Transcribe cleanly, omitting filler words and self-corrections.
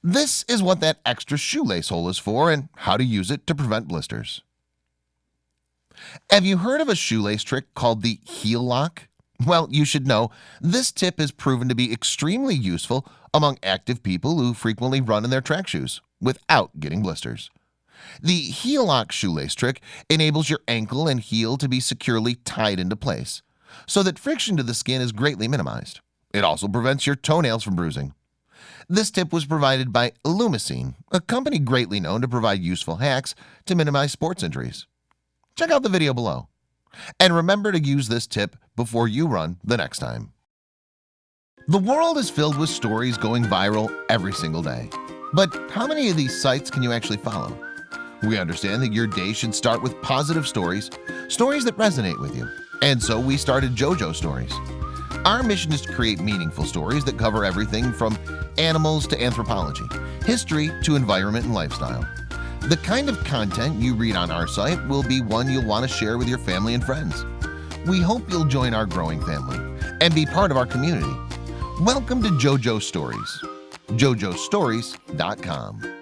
This is what that extra shoelace hole is for and how to use it to prevent blisters. Have you heard of a shoelace trick called the heel lock? Well, you should know this tip is proven to be extremely useful among active people who frequently run in their track shoes without getting blisters. The heel lock shoelace trick enables your ankle and heel to be securely tied into place so that friction to the skin is greatly minimized. It also prevents your toenails from bruising. This tip was provided by Lumicine, a company greatly known to provide useful hacks to minimize sports injuries. Check out the video below. And remember to use this tip before you run the next time. The world is filled with stories going viral every single day. But how many of these sites can you actually follow? We understand that your day should start with positive stories, stories that resonate with you. And so we started JoJo Stories. Our mission is to create meaningful stories that cover everything from animals to anthropology, history to environment and lifestyle. The kind of content you read on our site will be one you'll want to share with your family and friends. We hope you'll join our growing family and be part of our community. Welcome to JoJo Stories, jojostories.com.